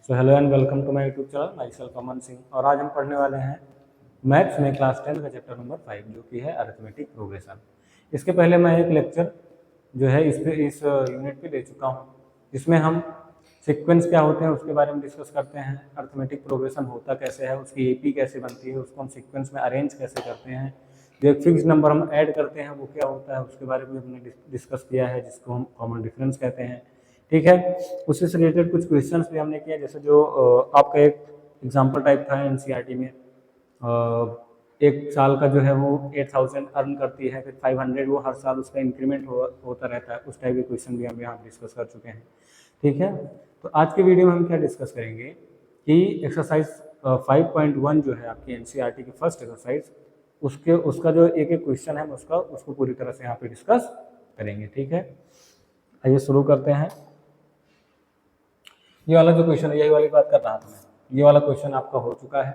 So hello and welcome to my YouTube channel myself Aman Singh. और आज हम पढ़ने वाले हैं मैथ्स में क्लास 10 का चैप्टर नंबर 5 जो कि है अरिथमेटिक प्रोग्रेशन। इसके पहले मैं एक लेक्चर जो है इस यूनिट पे दे चुका हूँ, जिसमें हम सीक्वेंस क्या होते हैं उसके बारे में डिस्कस करते हैं। अरिथमेटिक प्रोग्रेशन होता कैसे है, उसकी एपी कैसे बनती है, उसको हम सीक्वेंस में अरेंज कैसे करते हैं, जो एक फिक्स नंबर हम ऐड करते हैं वो क्या होता है उसके बारे में हमने डिस्कस किया है, जिसको हम कॉमन डिफरेंस कहते हैं। ठीक है, उससे से रिलेटेड कुछ क्वेश्चंस भी हमने किया, जैसे जो आपका एक एग्जांपल टाइप था एनसीईआरटी में। एक साल का जो है वो 8000 अर्न करती है, फिर 500 वो हर साल उसका इंक्रीमेंट होता रहता है। उस टाइप के क्वेश्चन भी हम यहाँ डिस्कस कर चुके हैं। ठीक है, तो आज के वीडियो में हम क्या डिस्कस करेंगे कि एक्सरसाइज 5.1 जो है आपकी एनसीईआरटी की फर्स्ट एक्सरसाइज, उसका जो एक एक क्वेश्चन है उसको पूरी तरह से यहाँ पे डिस्कस करेंगे। ठीक है, आइए शुरू करते हैं। ये वाला जो क्वेश्चन है, यही वाली बात कर रहा था मैं, ये वाला क्वेश्चन आपका हो चुका है।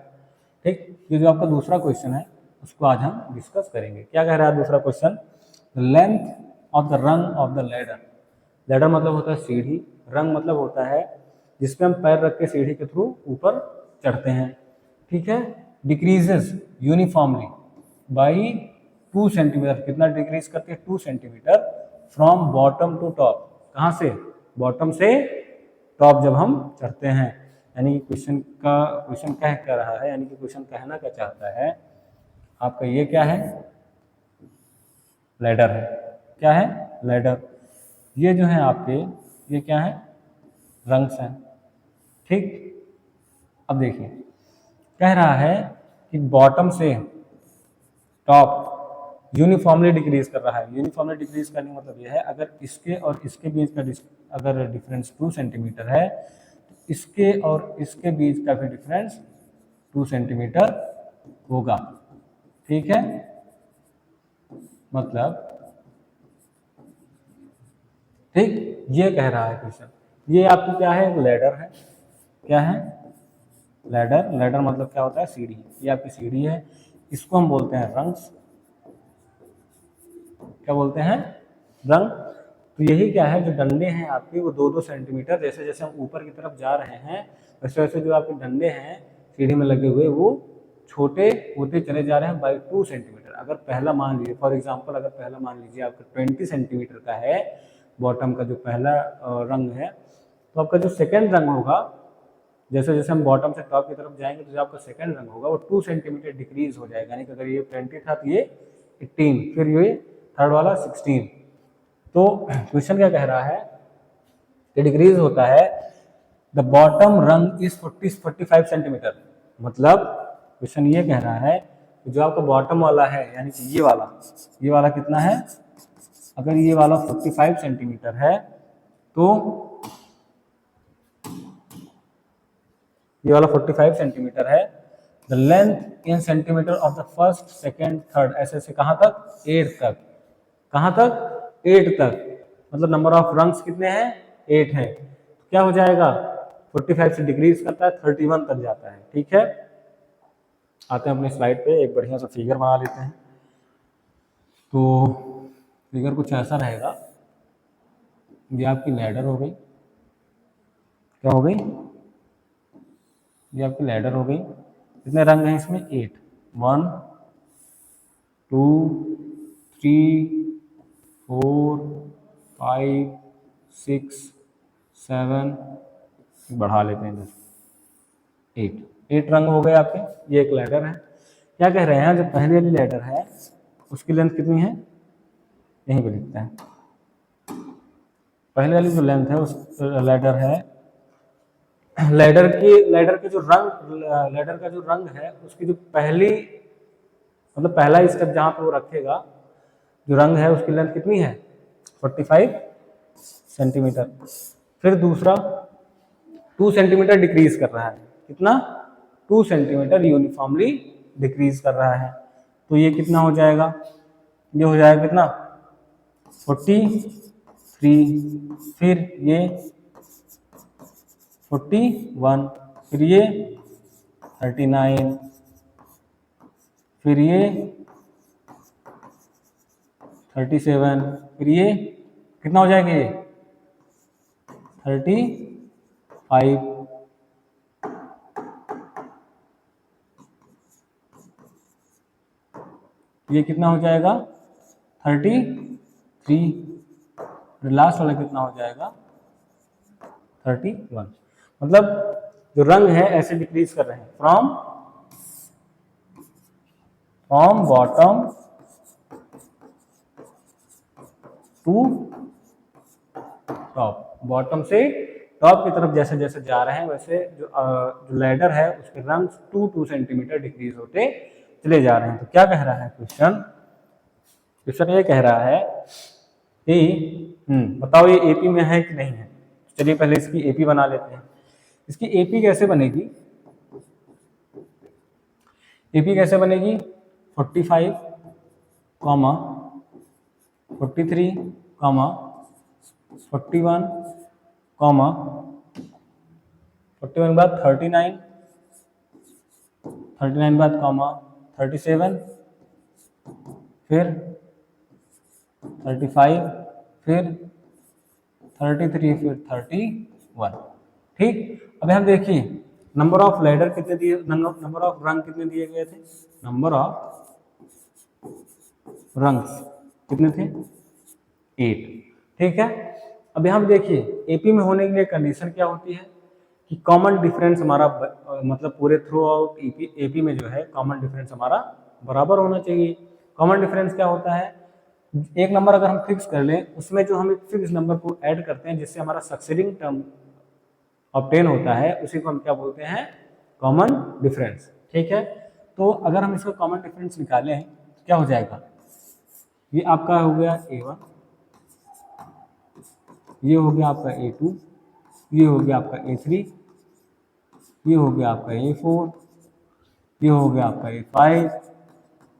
ठीक, ये जो आपका दूसरा क्वेश्चन है उसको आज हम डिस्कस करेंगे। क्या कह रहा है दूसरा क्वेश्चन? लेंथ ऑफ द रंग ऑफ द लैडर। लैडर मतलब होता है सीढ़ी, रंग मतलब होता है जिसपे हम पैर रख के सीढ़ी के थ्रू ऊपर चढ़ते हैं। ठीक है, डिक्रीजेस यूनिफॉर्मली बाई 2 सेंटीमीटर। कितना डिक्रीज करती है? 2 centimetre from bottom to top. कहाँ से? बॉटम से टॉप जब हम चढ़ते हैं। यानी कि क्वेश्चन कह रहा है, यानी कि क्वेश्चन कहना क्या चाहता है आपका, ये क्या है? लैडर है। क्या है? लैडर। ये जो है आपके, ये क्या है? रंग्स हैं। ठीक, अब देखिए कह रहा है कि बॉटम से टॉप यूनिफॉर्मली डिक्रीज कर रहा है। यूनिफॉर्मली डिक्रीज करने का मतलब यह है, अगर इसके और इसके बीच का अगर डिफरेंस 2 सेंटीमीटर है तो इसके और इसके बीच का भी डिफरेंस 2 सेंटीमीटर होगा। ठीक है, मतलब ठीक, ये कह रहा है क्वेश्चन। ये आपकी क्या है? लैडर है। क्या है? लैडर। लैडर मतलब क्या होता है? सीढ़ी। ये आपकी सीढ़ी है, इसको हम बोलते हैं रंग्स। क्या बोलते हैं? रंग। तो यही क्या है, जो डंडे हैं आपके वो 2-2 सेंटीमीटर, जैसे जैसे हम ऊपर की तरफ जा रहे हैं वैसे वैसे जो आपके डंडे हैं सीढ़ी में लगे हुए वो छोटे होते चले जा रहे हैं बाई 2 सेंटीमीटर। अगर पहला मान लीजिए, फॉर एग्जाम्पल अगर पहला मान लीजिए आपका 20 सेंटीमीटर का है, बॉटम का जो पहला रंग है, तो आपका जो सेकेंड रंग होगा, जैसे जैसे हम बॉटम से टॉप की तरफ जाएंगे तो जो आपका सेकंड रंग होगा वो 2 सेंटीमीटर डिक्रीज हो जाएगा। यानी कि अगर ये 20 था तो ये 18, फिर ये थर्ड वाला 16। तो क्वेश्चन क्या कह रहा है कि डिक्रीज होता है, द बॉटम रंग इज 45 सेंटीमीटर। मतलब क्वेश्चन ये कह रहा है कि जो आपका बॉटम वाला है, यानी कि ये वाला कितना है? अगर ये वाला 45 सेंटीमीटर है तो ये वाला 45 सेंटीमीटर है। The length in centimetre of the first second third, ऐसे ऐसे कहाँ तक? 8 तक। कहाँ तक? 8 तक। मतलब नंबर ऑफ रंग्स कितने हैं? 8 हैं। तो क्या हो जाएगा? 45 से डिक्रीज करता है 31 तक जाता है। ठीक है, आते हैं अपने स्लाइड पे, एक बढ़िया सा फिगर बना लेते हैं। तो फिगर कुछ ऐसा रहेगा, ये आपकी लैडर हो गई। क्या हो गई? ये आपकी लैडर हो गई। कितने रंग हैं इसमें? 8। 1 2 3 4 5 6 7, बढ़ा लेते हैं इधर, 8 रंग हो गए आपके। ये एक लैडर है। क्या कह रहे हैं, जो पहले वाली लैडर है उसकी लेंथ कितनी है? यहीं पे लिखते हैं। पहले वाली जो लेंथ है उस लैडर है, लैडर का जो रंग है उसकी जो पहली, मतलब पहला स्टेप जहां पे वो रखेगा, जो रंग है उसकी लेंथ कितनी है? 45 सेंटीमीटर। फिर दूसरा 2 सेंटीमीटर डिक्रीज कर रहा है। कितना? 2 सेंटीमीटर यूनिफॉर्मली डिक्रीज कर रहा है। तो ये कितना हो जाएगा? ये हो जाएगा कितना? 43। फिर ये 41, फिर ये 39, फिर ये 37, फिर ये कितना हो जाएगा? ये 35, ये कितना हो जाएगा 33, लास्ट वाला कितना हो जाएगा 31। मतलब जो रंग है ऐसे डिक्रीज कर रहे हैं from bottom to top, bottom से टॉप की तरफ जैसे जैसे जा रहे हैं वैसे जो लैडर है उसके रंग 2 सेंटीमीटर डिक्रीज होते चले जा रहे हैं। तो क्या कह रहा है क्वेश्चन ये कह रहा है कि बताओ ये एपी में है कि नहीं है। चलिए पहले इसकी एपी बना लेते हैं। इसकी एपी कैसे बनेगी, 45, 43, 41, 41 बाद 39, 39 बाद 37, फिर 35, फिर 33, फिर 31। ठीक, अभी हम देखिए नंबर ऑफ लैडर कितने दिए, नंबर ऑफ रंग कितने दिए गए थे, नंबर ऑफ रंग्स कितने थे 8। ठीक है, अभी हम देखिए एपी में होने के लिए कंडीशन क्या होती है कि कॉमन डिफरेंस हमारा मतलब पूरे थ्रू आउट एपी में जो है कॉमन डिफरेंस हमारा बराबर होना चाहिए। कॉमन डिफरेंस क्या होता है, एक नंबर अगर हम फिक्स कर लें उसमें जो हम एक फिक्स नंबर को ऐड करते हैं जिससे हमारा सक्सीडिंग टर्म ऑब्टेन होता है उसी को हम क्या बोलते हैं कॉमन डिफरेंस। ठीक है, तो अगर हम इसका कॉमन डिफरेंस निकालें तो क्या हो जाएगा, ये आपका हो गया A1, ये हो गया आपका A2, ये हो गया आपका A3, ये हो गया आपका A4, ये हो गया आपका A5,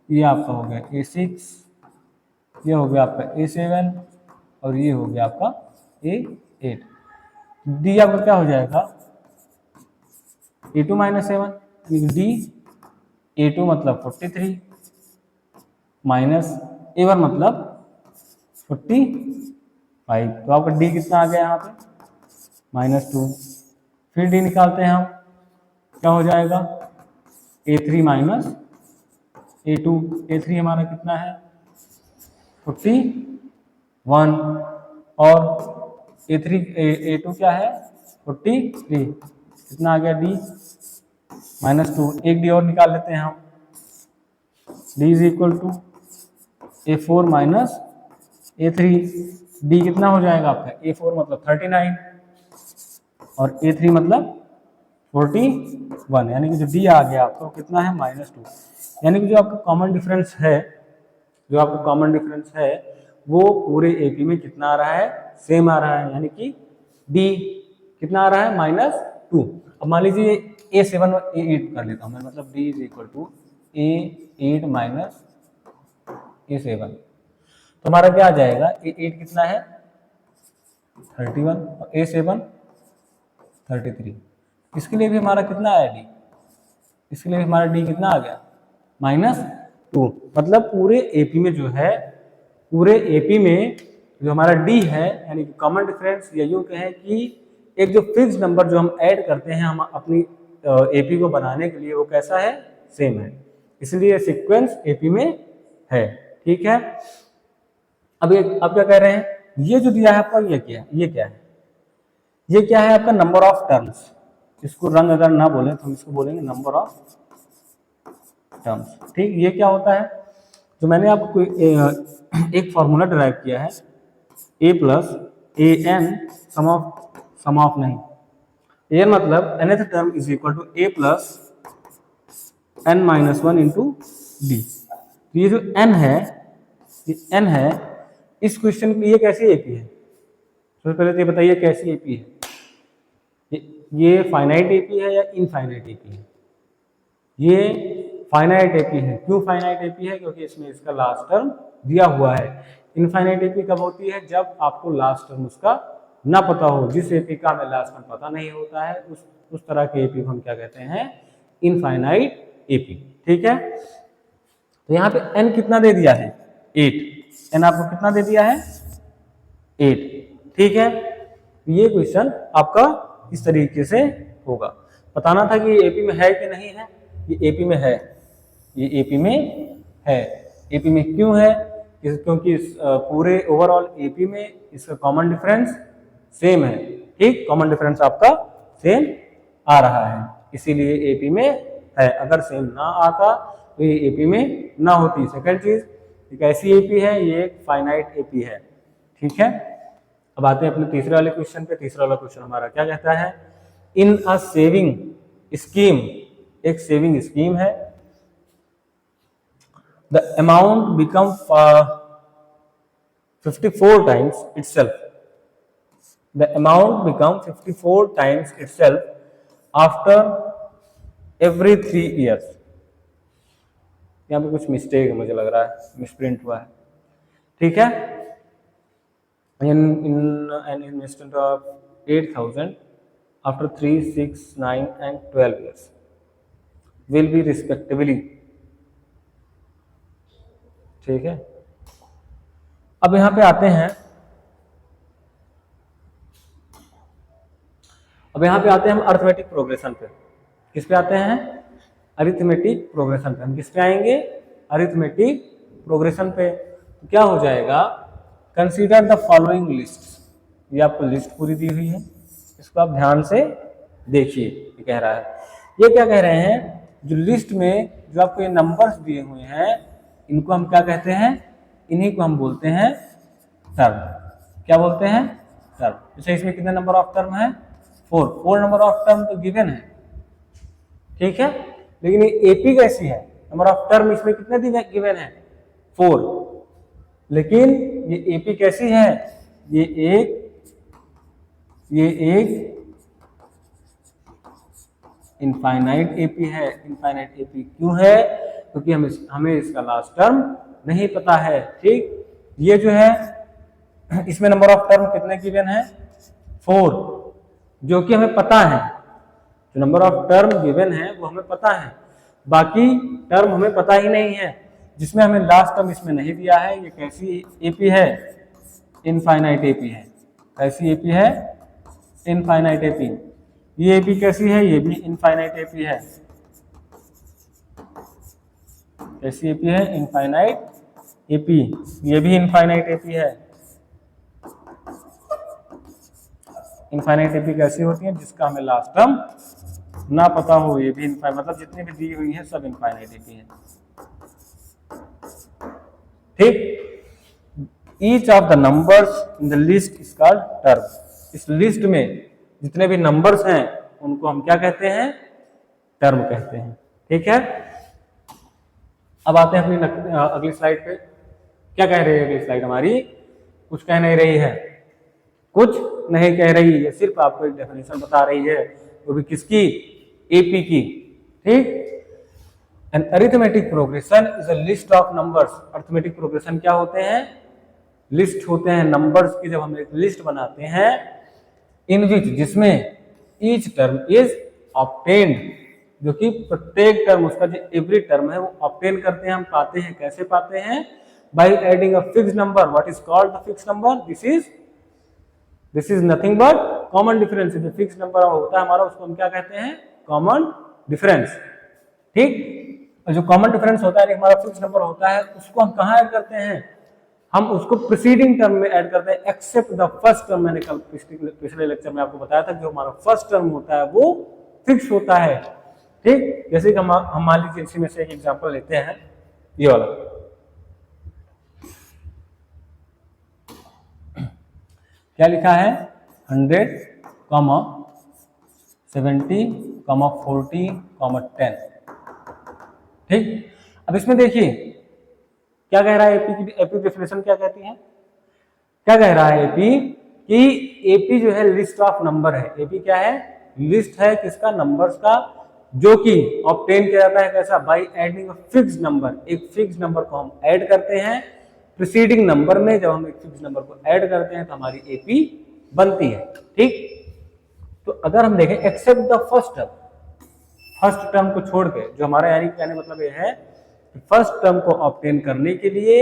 ये आपका हो गया A6, ये हो गया आपका A7 और ये हो गया आपका A8। डी आपका क्या हो जाएगा A2 - 7, डी A2 मतलब 43 माइनस A1 मतलब 45, तो आपका डी कितना आ गया यहाँ पे -2। फिर डी निकालते हैं हम, क्या हो जाएगा A3 माइनस A2, A3 हमारा कितना है 41 और A2 क्या है 43, कितना आ गया डी -2। एक डी और निकाल लेते हैं हम, D is equal to A4 minus A3, D कितना हो जाएगा आपका A4 मतलब 39 और A3 मतलब 41, यानी कि जो डी आ गया आपका कितना है -2। यानी कि जो आपका कॉमन डिफरेंस है वो पूरे एपी में कितना आ रहा है सेम आ रहा है, यानी कि डी कितना आ रहा है -2। अब मान लीजिए A7 और A8 कर लेता हूँ मैं, मतलब D is equal to A8 minus A7, तो हमारा क्या आ जाएगा A8 कितना है 31 और A7 33। इसके लिए भी हमारा कितना आया डी, इसके लिए भी हमारा डी कितना आ गया -2। मतलब पूरे एपी में जो हमारा डी है यानी कि कॉमन डिफरेंस, या यूँ कहें कि एक जो फिक्स नंबर जो हम ऐड करते हैं हम अपनी एपी को बनाने के लिए वो कैसा है सेम है, इसलिए सीक्वेंस एपी में है। ठीक है, अब क्या कह रहे हैं, ये जो दिया है आपका ये क्या है आपका नंबर ऑफ टर्म्स। इसको रंग अगर ना बोले तो हम इसको बोलेंगे नंबर ऑफ टर्म्स। ठीक, ये क्या होता है, जो मैंने आपको एक फॉर्मूला डिराइव किया है a plus A N sum of नहीं, ए मतलब nth term is equal to a plus n minus 1 into D. तो ये जो n है इस क्वेश्चन की ये कैसी एपी है, सबसे पहले तो ये बताइए कैसी एपी है, ये फाइनाइट एपी है या इनफाइनाइट एपी है। ये फाइनाइट एपी है। क्यों फाइनाइट एपी है, क्योंकि इसमें इसका लास्ट टर्म दिया हुआ है। इनफाइनाइट एपी कब होती है, जब आपको लास्ट टर्म उसका ना पता हो। जिस एपी का हमें लास्ट टर्म पता नहीं होता है उस तरह के एपी को हम क्या कहते हैं इनफाइनाइट एपी। ठीक है, तो यहाँ पे n कितना दे दिया है 8, n आपको कितना दे दिया है 8। ठीक है, ये क्वेश्चन आपका इस तरीके से होगा। बताना था कि ये एपी में है कि नहीं है, ये एपी में है, ये एपी में है। एपी में क्यों है? क्योंकि इस पूरे ओवरऑल एपी में इसका कॉमन डिफरेंस सेम है, ठीक, कॉमन डिफरेंस आपका सेम आ रहा है, इसीलिए एपी में है। अगर सेम ना आता तो ये एपी में ना होती। सेकंड चीज, एक ऐसी एपी है, ये एक फाइनाइट एपी है, ठीक है। अब आते हैं अपने तीसरे वाले क्वेश्चन पे। तीसरा वाला क्वेश्चन हमारा क्या कहता है? इन अ सेविंग स्कीम, एक सेविंग स्कीम है, the amount become 54 times itself. The amount become 54 times itself after every 3 years. यहाँ पे कुछ मिस्टेक है, मुझे लग रहा है मिसप्रिंट हुआ है, ठीक है। in an investment of 8,000 after 3, 6, 9 and 12 years will be respectively, ठीक है। अब यहां पे आते हैं, हम अरिथमेटिक प्रोग्रेशन पे। किस पे आते हैं? अरिथमेटिक प्रोग्रेशन पे। हम किस पे आएंगे? अरिथमेटिक प्रोग्रेशन पे। तो क्या हो जाएगा? Consider the following list. ये आपको लिस्ट पूरी दी हुई है, इसको आप ध्यान से देखिए। ये कह रहा है, ये क्या कह रहे हैं? जो लिस्ट में जो आपको ये नंबर्स दिए हुए हैं, इनको हम क्या कहते हैं? इन्हीं को हम बोलते हैं टर्म। क्या बोलते हैं? टर्म। अच्छा, इसमें कितने नंबर ऑफ टर्म है? 4 नंबर ऑफ टर्म तो गिवन है, ठीक है। लेकिन ये एपी कैसी है? नंबर ऑफ टर्म इसमें कितने गिवन है? 4। लेकिन ये एपी कैसी है? ये एक इनफाइनाइट एपी है। इनफाइनाइट एपी क्यों है? क्योंकि हमें इसका लास्ट टर्म नहीं पता है, ठीक। ये जो है, इसमें नंबर ऑफ टर्म कितने गिवन है? 4, जो कि हमें पता है। जो नंबर ऑफ टर्म गिवन है वो हमें पता है, बाकी टर्म हमें पता ही नहीं है, जिसमें हमें लास्ट टर्म इसमें नहीं दिया है। ये कैसी एपी है? इनफाइनाइट एपी है। कैसी एपी है? Infinite AP. ये एपी कैसी है? ये भी इनफाइनाइट एपी है। कैसी एपी है? Infinite AP. ये भी इनफाइनाइट एपी है। इनफाइनाइट एपी कैसी होती है? जिसका हमें लास्ट टर्म ना पता हो। ये भी इनफाइनाइट, मतलब जितनी भी दी हुई है सब इनफाइनाइट एपी है, ठीक। Each of the numbers in the list is called term. इस लिस्ट में जितने भी नंबर्स हैं उनको हम क्या कहते हैं? टर्म कहते हैं, ठीक है। अब आते हैं अपनी अगली स्लाइड पे। क्या कह रही है अगली स्लाइड हमारी? कुछ कह नहीं रही है, कुछ नहीं कह रही है, सिर्फ आपको एक डेफिनेशन बता रही है, वो भी किसकी? एपी की, ठीक। An arithmetic progression is a list of numbers. Arithmetic progression क्या होते हैं? लिस्ट होते हैं नंबर्स की। जब हम एक लिस्ट बनाते हैं, इन विच, जिसमें ईच टर्म इज ऑब्टेन्ड, जो कि प्रत्येक टर्म, उसका जो एवरी टर्म है वो ऑब्टेन करते हैं, हम पाते हैं। कैसे पाते हैं? By adding a fix number. What is called the fix number? This is nothing but common difference. जो फिक्स नंबर होता है हमारा, उसको हम क्या कहते हैं? कॉमन डिफरेंस, ठीक। और जो कॉमन डिफरेंस होता है, हमारा फिक्स नंबर होता है, उसको हम कहाँ ऐड करते हैं? हम उसको प्रीसीडिंग टर्म में ऐड करते हैं, एक्सेप्ट द फर्स्ट टर्म। मैंने कल पिछले लेक्चर में आपको बताया था, जो हमारा फर्स्ट टर्म होता है वो फिक्स होता है, ठीक। जैसे कि हम मान लीजिए इसी में से एक एग्जांपल लेते हैं, ये वाला। क्या लिखा है? 100, 70, 40, 10, ठीक। अब इसमें देखिए क्या कह रहा है एपी की। एपी डेफिनेशन क्या कहती है? क्या कह रहा है एपी? कि एपी जो है लिस्ट ऑफ नंबर है। एपी क्या है? लिस्ट है किसका? नंबर्स का, जो कि ऑब्टेन किया जाता है कैसा? By adding fix number. एक फिक्स नंबर को हम ऐड करते हैं प्रीसीडिंग नंबर में। जब हम एक फिक्स नंबर को ऐड करते हैं तो हमारी एपी बनती है, ठीक। तो अगर हम देखें एक्सेप्ट द फर्स्ट टर्म को छोड़ के, जो हमारा यानी कहने मतलब ये है कि फर्स्ट टर्म को ऑब्टेन करने के लिए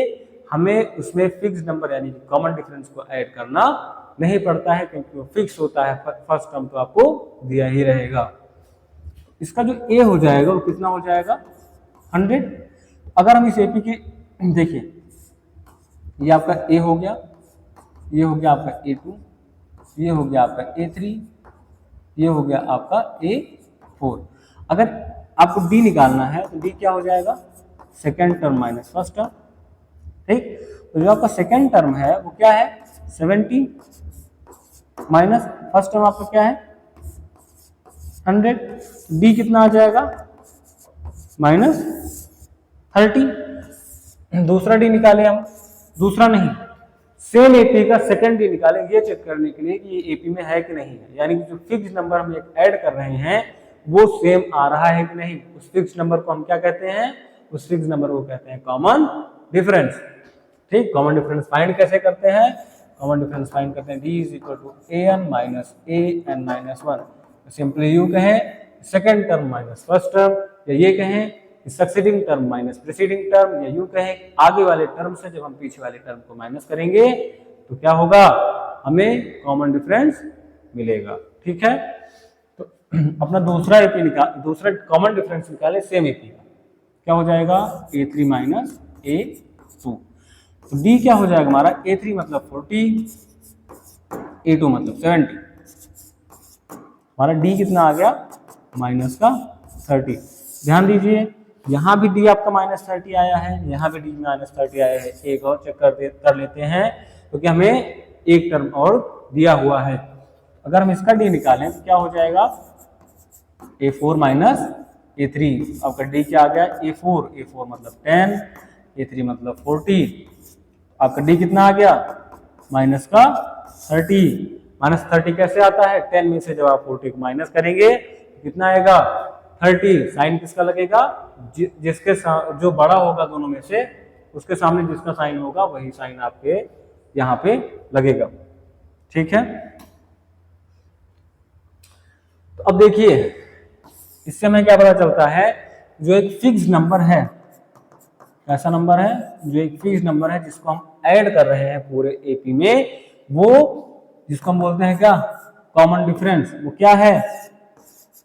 हमें उसमें फिक्स नंबर यानी कि कॉमन डिफरेंस को ऐड करना नहीं पड़ता है, क्योंकि वो फिक्स होता है। फर्स्ट टर्म तो आपको दिया ही रहेगा। इसका जो ए हो जाएगा वो कितना हो जाएगा? 100। अगर हम इस एपी की देखिए ये आपका ए हो गया, ये हो गया आपका A2, ये हो गया आपका A3, ये हो गया आपका A4। अगर आपको D निकालना है तो D क्या हो जाएगा, second term minus first term. ठीक, तो जो आपका सेकेंड टर्म है वो क्या है 70 माइनस फर्स्ट टर्म आपका क्या है 100। D कितना आ जाएगा -30। दूसरा D निकाले हम, दूसरा नहीं सेम एपी का सेकंड डी निकालें, ये चेक करने के लिए कि ये एपी में है कि नहीं है, यानी कि जो फिक्स नंबर हम एक ऐड कर रहे हैं वो सेम आ रहा है कि नहीं। उस फिक्स नंबर को हम क्या कहते हैं, उस फिक्स नंबर को कहते हैं कॉमन डिफरेंस। ठीक, कॉमन डिफरेंस फाइंड कैसे करते हैं, कॉमन डिफरेंस फाइंड करते हैं d is equal to an minus an minus 1। Simply यू कहें second term minus first term, या ये कहें succeeding term minus preceding term, या यूं कहें आगे वाले टर्म से जब हम पीछे वाले टर्म को माइनस करेंगे तो क्या होगा, हमें कॉमन डिफरेंस मिलेगा। ठीक है, तो अपना दूसरा एपी निकाल, दूसरा कॉमन डिफरेंस निकाले सेम एपी का, क्या हो जाएगा A3 माइनस A2। तो D क्या हो जाएगा हमारा, A3 मतलब 40, A2 मतलब 70। हमारा D कितना आ गया माइनस का 30। ध्यान दीजिए यहाँ भी D आपका -30 आया है, यहाँ भी D -30 आया है। एक और चेक कर लेते हैं, क्योंकि हमें एक टर्म और दिया हुआ है। अगर हम इसका D निकालें तो क्या हो जाएगा A4 माइनस A3। आपका D क्या आ गया A4 मतलब 10, A3 मतलब 40। आपका D कितना आ गया माइनस का 30। -30 कैसे आता है, 10 में से जब आप 40 को माइनस करेंगे तो कितना आएगा 30। साइन किसका लगेगा, जिसके जो बड़ा होगा दोनों में से उसके सामने जिसका साइन होगा वही साइन आपके यहाँ पे लगेगा। ठीक है, तो अब देखिए इससे हमें क्या पता चलता है, जो एक फिक्स नंबर है, ऐसा नंबर है जो एक फिक्स नंबर है जिसको हम ऐड कर रहे हैं पूरे एपी में, वो जिसको हम बोलते हैं क्या कॉमन डिफरेंस, वो क्या है,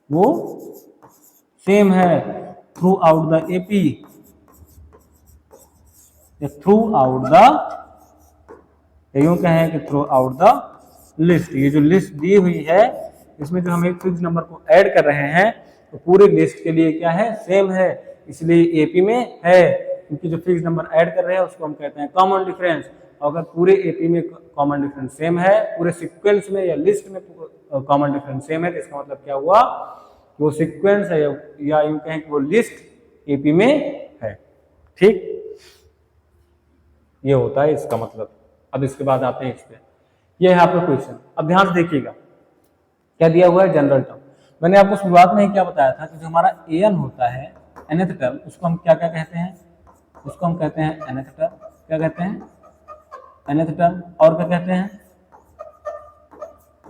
वो सेम है through out the AP, through out the, यूं कहें कि थ्रू आउट द लिस्ट। ये जो लिस्ट दी हुई है इसमें जो हम एक फिक्स नंबर को ऐड कर रहे हैं तो पूरे लिस्ट के लिए क्या है सेम है, इसलिए एपी में है, क्योंकि जो फिक्स नंबर ऐड कर रहे हैं उसको हम कहते हैं कॉमन डिफरेंस। अगर पूरे एपी में कॉमन डिफरेंस सेम है, पूरे सीक्वेंस में या लिस्ट में कॉमन डिफरेंस सेम है, तो इसका मतलब क्या हुआ, वो सीक्वेंस है या यूं कहें कि वो लिस्ट एपी में है। ठीक, ये होता है इसका मतलब। अब इसके बाद आते हैं इस पे, ये है आपका क्वेश्चन। अब ध्यान से देखिएगा क्या दिया हुआ है, जनरल टर्म। मैंने आपको शुरुआत में ही क्या बताया था कि जो हमारा an होता है nth टर्म, उसको हम क्या क्या कहते हैं, उसको हम कहते हैं nth टर्म। क्या कहते हैं nth टर्म, और क्या कहते हैं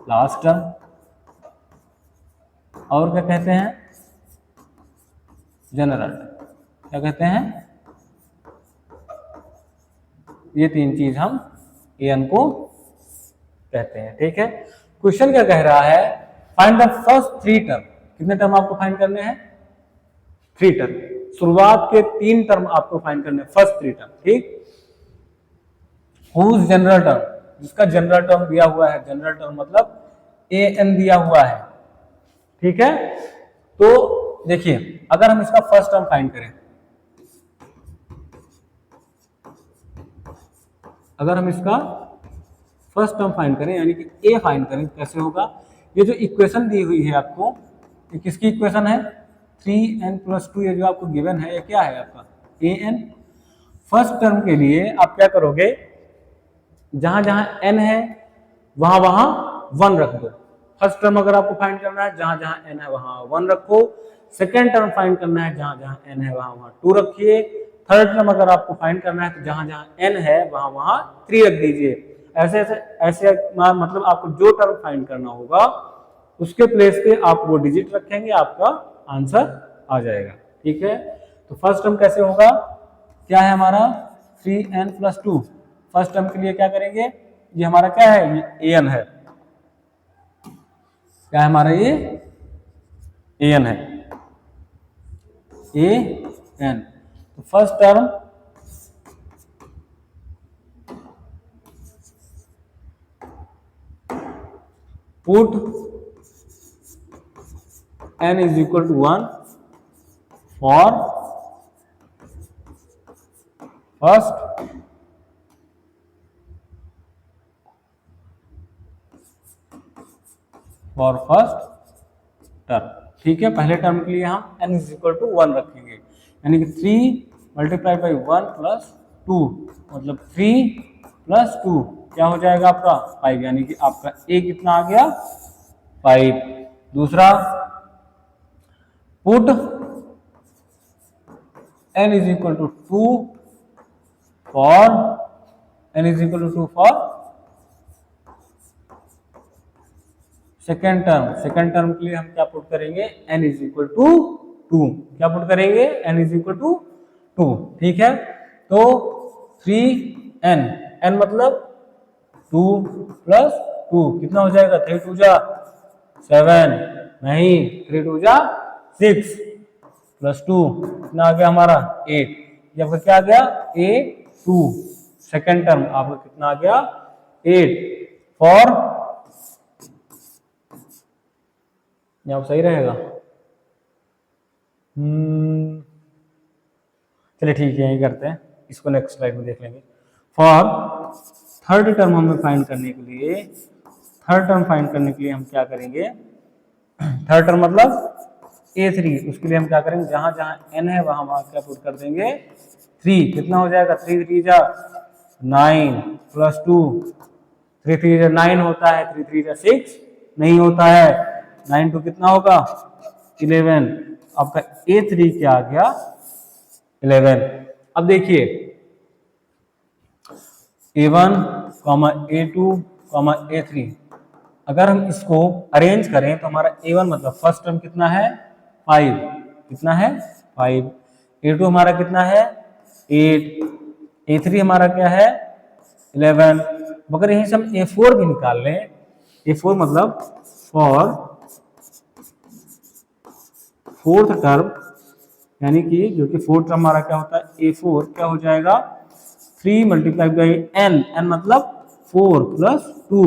लास्ट टर्म, और क्या कहते हैं जनरल। क्या कहते हैं, ये तीन चीज हम an को कहते हैं। ठीक है, क्वेश्चन क्या कह रहा है, फाइंड द फर्स्ट 3 टर्म। कितने टर्म आपको फाइंड करने हैं, 3 टर्म। शुरुआत के 3 टर्म आपको फाइंड करने हैं, फर्स्ट 3 टर्म। ठीक, हुज जनरल टर्म, जिसका जनरल टर्म दिया हुआ है, जनरल टर्म मतलब an दिया हुआ है। ठीक है, तो देखिए अगर हम इसका फर्स्ट टर्म फाइंड करें, अगर हम इसका फर्स्ट टर्म फाइंड करें यानी कि a फाइंड करें, कैसे होगा, ये जो इक्वेशन दी हुई है आपको, ये किसकी इक्वेशन है 3n + 2, ये जो आपको गिवन है ये क्या है आपका an। फर्स्ट टर्म के लिए आप क्या करोगे, जहां जहां n है वहां वहां 1 रख दो। फर्स्ट टर्म अगर आपको फाइंड करना है जहां जहां n है वहां 1 रखो। सेकेंड टर्म फाइंड करना है जहां जहां n है वहां वहां 2 रखिए। थर्ड टर्म अगर आपको फाइंड करना है तो जहां जहां n है वहां वहां 3 रख दीजिए। ऐसे ऐसे ऐसे मतलब आपको जो टर्म फाइंड करना होगा उसके प्लेस पे आप वो डिजिट रखेंगे, आपका आंसर आ जाएगा। ठीक है, तो फर्स्ट टर्म कैसे होगा, क्या है हमारा 3n + 2। फर्स्ट टर्म के लिए क्या करेंगे, ये हमारा क्या है, ये an है, क्या है हमारा ये an है, an। तो first term put n is equal to 1 for first term. ठीक है, पहले टर्म के लिए हम n इज इक्वल टू 1 रखेंगे, यानी कि 3 मल्टीप्लाई बाई 1 प्लस 2, मतलब 3 प्लस 2 क्या हो जाएगा आपका 5, यानी कि आपका a कितना आ गया 5। दूसरा, put n is equal to 2 for n is equal to 2 for second term के लिए हम क्या पुट करेंगे n इज इक्वल टू 2, क्या पुट करेंगे n इज इक्वल टू 2। ठीक है, तो 3n, n मतलब 2 प्लस 2 कितना हो जाएगा 3 2 जा 7, नहीं 3 2 जा 6 प्लस 2 कितना आ गया हमारा 8, ये आपका क्या आ गया A2। सेकेंड टर्म आपका कितना आ गया 8 फॉर, यहाँ सही रहेगा, चलिए ठीक है यही करते हैं, इसको नेक्स्ट स्लाइड में देख लेंगे। फॉर थर्ड टर्म हमें फाइंड करने के लिए, हम क्या करेंगे, थर्ड टर्म मतलब A3, उसके लिए हम क्या करेंगे, जहां जहां n है वहां वहां क्या पुट कर देंगे 3, कितना हो जाएगा 3 3 जा 9 प्लस 2, 3 3 जा 9 होता है, 3 3 जा 6 नहीं होता है, 9 2 कितना होगा 11, आपका A3 क्या आ गया 11। अब देखिए A1, A2, A3, अगर हम इसको अरेंज करें तो हमारा A1 मतलब फर्स्ट टर्म कितना है 5, कितना है 5, A2 हमारा कितना है 8, A3 हमारा क्या है 11। मगर यहीं से हम A4 भी निकाल लें, A4 मतलब फॉर फोर्थ टर्म, यानी कि जो कि फोर्थ टर्म हमारा क्या होता है A4 क्या हो जाएगा 3 मल्टीप्लाई बाई n मतलब 4 प्लस 2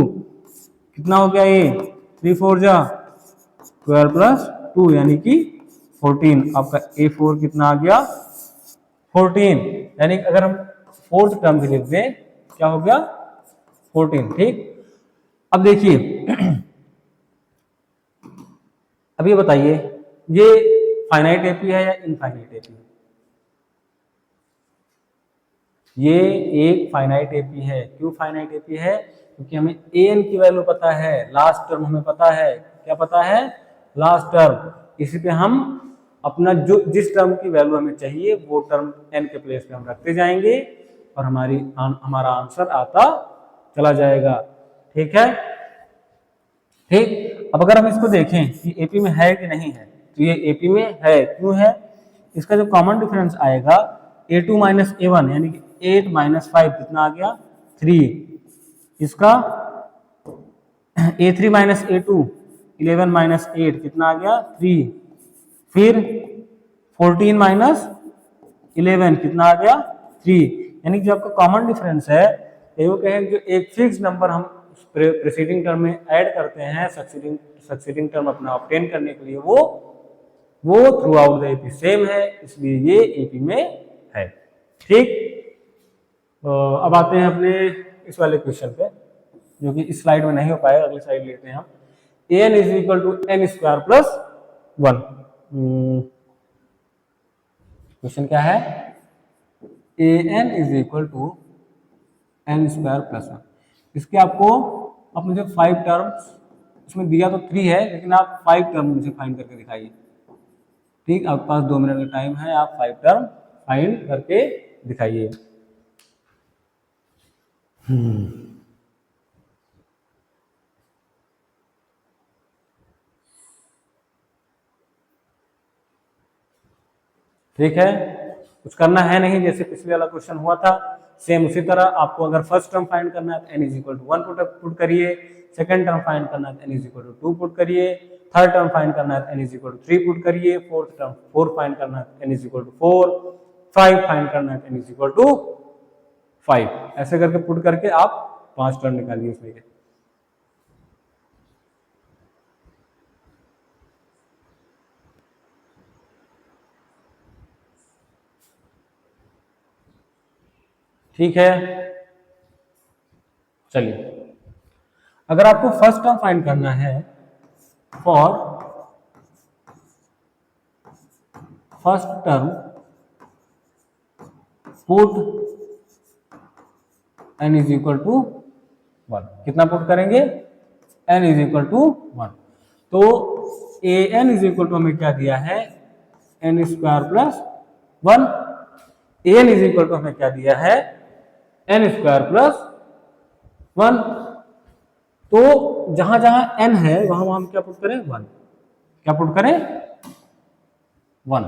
कितना हो गया ये 3 4 जा 12 प्लस 2 यानी कि 14, आपका A4 कितना आ गया 14, यानी अगर हम फोर्थ टर्म भी लिख दें क्या हो गया 14। ठीक, अब देखिए अब ये बताइए ये फाइनाइट एपी है या इनफाइनाइट एपी? ये एक फाइनाइट एपी है। क्यों फाइनाइट एपी है? क्योंकि हमें an की वैल्यू पता है, लास्ट टर्म हमें पता है, क्या पता है लास्ट टर्म, इसी पे हम अपना जो जिस टर्म की वैल्यू हमें चाहिए वो टर्म n के प्लेस पे हम रखते जाएंगे और हमारा आंसर आता चला जाएगा। ठीक है, ठीक। अब अगर हम इसको देखें कि एपी में है कि नहीं है, तो ये एपी में है। क्यों है? इसका जो कॉमन डिफरेंस आएगा A2 माइनस A1 यानी कि 8 माइनस 5 कितना आ गया 3, इसका A3 माइनस A2 11 माइनस 8 कितना आ गया 3, फिर 14 माइनस 11 कितना आ गया 3, यानी कि जो आपका कॉमन डिफरेंस है वो कहें जो एक फिक्स नंबर हम प्रीसीडिंग टर्म में ऐड करते हैं सक्सीडिंग टर्म अपना ऑब्टेन करने के लिए वो through out the AP same है, इसलिए ये एपी में है। ठीक, अब आते हैं अपने इस वाले क्वेश्चन पे जो कि इस स्लाइड में नहीं हो पाएगा, अगली स्लाइड लेते हैं हम। an is equal to n square plus 1, question क्या है an is equal to n square plus 1, इसके आपको अब मुझे 5 टर्म्स, इसमें दिया तो 3 है लेकिन आप 5 टर्म मुझे फाइंड करके दिखाइए। ठीक, आपके पास 2 मिनट का टाइम है, आप 5 टर्म फाइंड करके दिखाइए। ठीक है, कुछ करना है नहीं, जैसे पिछले वाला क्वेश्चन हुआ था सेम उसी तरह। आपको अगर फर्स्ट टर्म फाइंड करना है तो n is equal to 1 put करिए, सेकंड टर्म फाइंड करना है तो n is equal to 2 put करिए, थर्ड टर्म फाइंड करना है तो n is equal to 3 put करिए, फोर्थ टर्म 4 फाइंड करना है तो n is equal to 4, 5 find करना है तो n इज इक्वल टू 5, ऐसे करके पुट करके आप 5 टर्म निकालिए उसमें। ठीक है। चलिए, अगर आपको फर्स्ट टर्म फाइंड करना है, for first term put n is equal to 1। कितना पुट करेंगे? n is equal to 1। तो A N is equal to हमें क्या दिया है? n square plus 1। A N is equal to हमें क्या दिया है? n square plus 1। तो जहां जहां n है वहां हम क्या पुट करें? 1। क्या पुट करें? 1।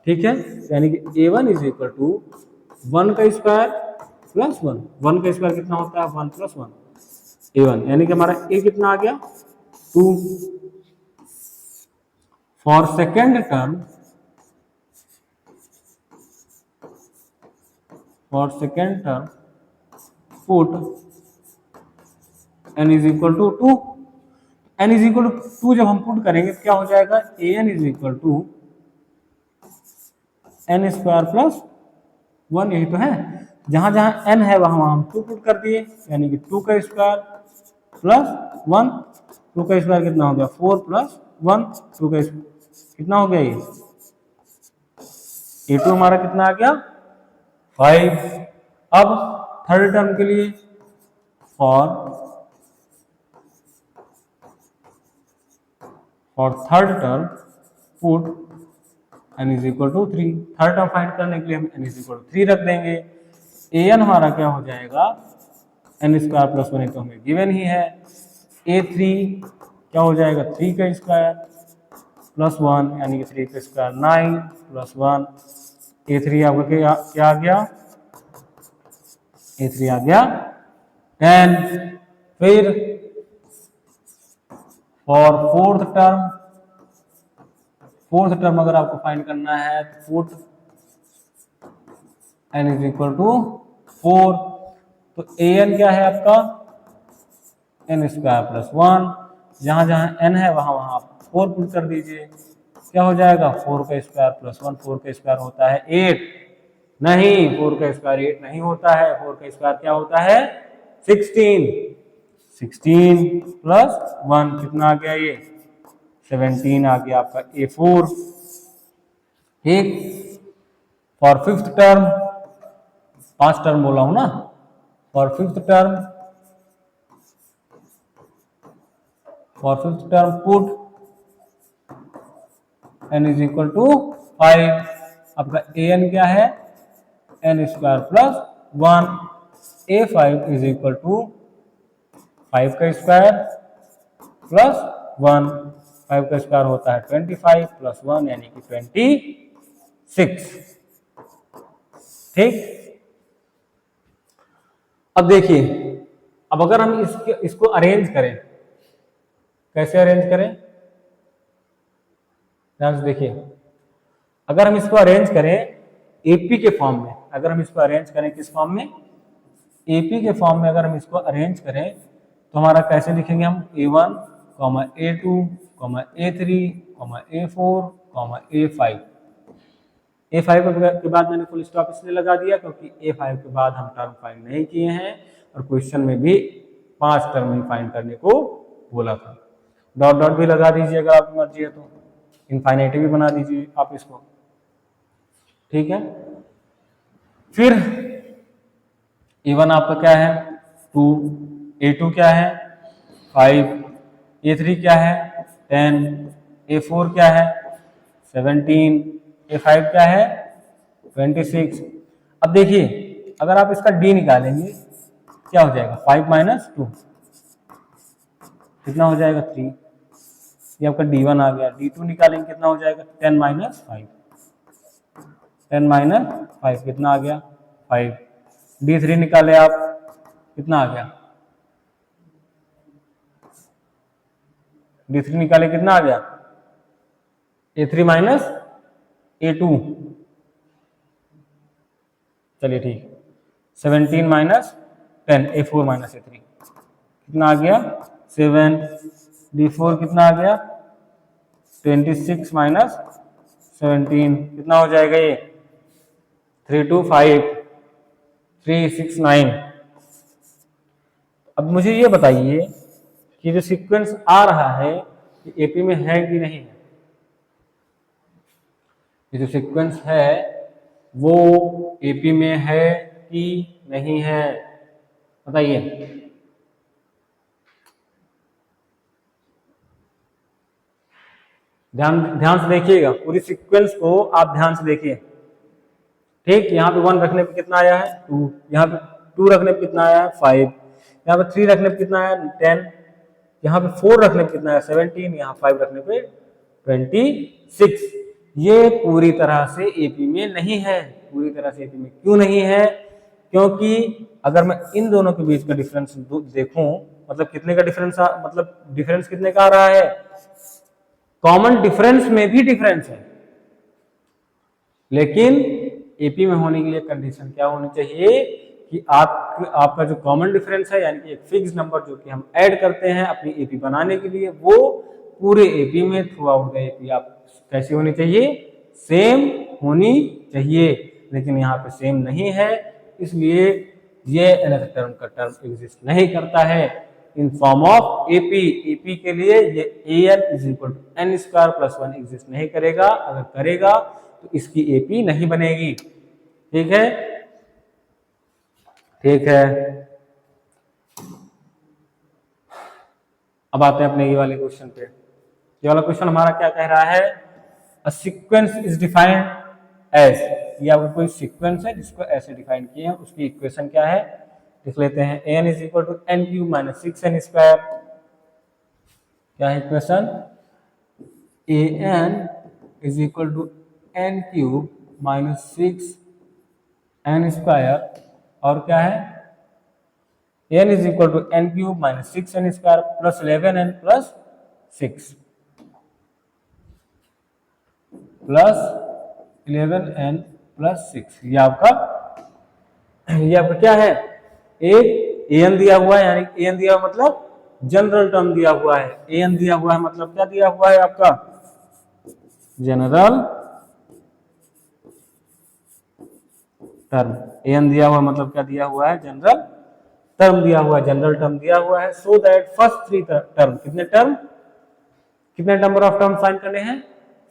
ठीक है, यानी कि a1 इज इक्वल टू 1 का स्क्वायर प्लस 1। 1 का स्क्वायर कितना होता है? 1 प्लस 1 a1, यानी कि हमारा a कितना आ गया? 2। For second term put n is equal to 2। n is equal to 2 जब हम पुट करेंगे क्या हो जाएगा? an is equal to n square plus 1। यही तो है, जहां जहां n है वहां हम 2 पुट कर दिए, यानी कि 2 का स्क्वायर प्लस 1। 2 का स्क्वायर कितना हो गया? 4 प्लस 1। 2 का कितना हो गया? ये a2 हमारा कितना आ गया? 5। अब थर्ड टर्म के लिए, for third term put n is equal to 3। Third term find करने के लिए हम n इज इक्वल टू 3 रख देंगे। an हमारा क्या हो जाएगा? n स्क्वायर प्लस 1 तो हमें गिवन ही है। a3 क्या हो जाएगा? 3 का स्क्वायर प्लस 1, यानी कि 3 का स्क्वायर 9 प्लस 1। a3 आपका क्या आ गया? a3 आ गया 10। फिर फॉर फोर्थ टर्म अगर आपको फाइंड करना है तो put n is equal to 4। तो an क्या है आपका? n square plus 1। जहां जहां n है वहां वहां आप 4 पुट कर दीजिए। क्या हो जाएगा? 4 का स्क्वायर प्लस 1। 4 का स्क्वायर होता है 8। नहीं, 4 का स्क्वायर 8 नहीं होता है। 4 का स्क्वायर क्या होता है? 16। 16 प्लस 1 कितना आ गया? ये 17 आ गया आपका a4। ठीक। फॉर फिफ्थ टर्म, 5 टर्म बोला हूं ना, for fifth term put n is equal to 5। आपका an क्या है? n square plus 1। a5 is equal to 5 का स्क्वायर प्लस 1। 5 का स्क्वायर होता है 25 प्लस 1, यानी कि 26। ठीक। अब देखिए, अब अगर हम इसको अरेंज करें, कैसे अरेंज करें? ध्यान से देखिए, अगर हम इसको अरेंज करें एपी के फॉर्म में, अगर हम इसको अरेंज करें किस फॉर्म में? एपी के फॉर्म में अगर हम इसको अरेंज करें तो हमारा कैसे लिखेंगे हम? a1, a2, a3, a4, a5। a5 के बाद मैंने फुल स्टॉप इसलिए लगा दिया क्योंकि a5 के बाद हम टर्म फाइंड नहीं किए हैं और क्वेश्चन में भी 5 टर्म ही फाइंड करने को बोला था। डॉट डॉट भी लगा दीजिए अगर आपकी मर्जी है तो, इनफाइनाइट भी बना दीजिए आप इसको। ठीक है। फिर a1 आपका क्या है? 2। a2 क्या है? 5। a3 क्या है? 10। a4 क्या है? 17। a5 क्या है? 26। अब देखिए, अगर आप इसका d निकालेंगे क्या हो जाएगा? 5 माइनस 2 कितना हो जाएगा? 3। ये आपका d1 आ गया। d2 निकालेंगे कितना हो जाएगा? 10 माइनस 5। 10 माइनस 5 कितना आ गया? 5। d3 निकाले आप, कितना आ गया? d3 निकाले कितना आ गया? a3 minus a2। चलिए ठीक, 17 माइनस 10, a4 माइनस a3 कितना आ गया? 7। d4 कितना आ गया? 26 माइनस 17 कितना हो जाएगा? ये 3 2 5। 369। अब मुझे ये बताइए कि जो सीक्वेंस आ रहा है ये एपी में है कि नहीं है। ये जो सीक्वेंस है वो एपी में है कि नहीं है, बताइए। ध्यान ध्यान से देखिएगा, पूरी सीक्वेंस को आप ध्यान से देखिए। ठीक, यहाँ पे 1 रखने पे कितना आया है 2, यहाँ पे 2 रखने पे कितना आया है 5, यहाँ पे 3 रखने पे कितना आया 10, यहाँ पे 4 रखने पे कितना आया 17, यहाँ 5 रखने पे 26। ये पूरी तरह से एपी में नहीं है। पूरी तरह से एपी में क्यों नहीं है? क्योंकि अगर मैं इन दोनों के बीच का डिफरेंस देखूं, मतलब कितने का डिफरेंस, मतलब डिफरेंस कितने का आ रहा है, कॉमन डिफरेंस में भी डिफरेंस है। लेकिन एपी में होने के लिए कंडीशन क्या होनी चाहिए कि आपका जो कॉमन डिफरेंस है, यानी कि एक फिक्स नंबर जो कि हम ऐड करते हैं अपनी एपी बनाने के लिए, वो पूरे एपी में थ्रू आउट द एपी आप कैसी होनी चाहिए, सेम होनी चाहिए। लेकिन यहाँ पे सेम नहीं है, इसलिए ये nth टर्म का टर्म एग्जिस्ट नहीं करता है in form of AP. AP के लिए ये an is equal to n square plus 1 exist नहीं करेगा। अगर करेगा तो इसकी एपी नहीं बनेगी। ठीक है, ठीक है। अब आते हैं अपने ये वाले क्वेश्चन पे। ये वाला क्वेश्चन हमारा क्या कह रहा है, a sequence is defined as, ये आपको कोई सीक्वेंस है जिसको ऐसे डिफाइन किए हैं, उसकी इक्वेशन क्या है लिख लेते हैं। an is equal to n cube minus 6n square. क्या है equation, an is equal to n cube minus 6n square, और क्या है n is equal to n cube minus 6n square plus 11n plus 6 plus 11n plus 6। ये आपका क्या है, एक an दिया हुआ है, यानी an दिया हुआ मतलब जनरल टर्म दिया हुआ है। an दिया हुआ है मतलब क्या दिया हुआ है आपका, जनरल टर्म। an दिया हुआ मतलब क्या दिया हुआ है, जनरल टर्म दिया हुआ है, जनरल टर्म दिया हुआ है। सो दैट फर्स्ट 3 टर्म, कितने नंबर ऑफ टर्म फाइंड करने हैं,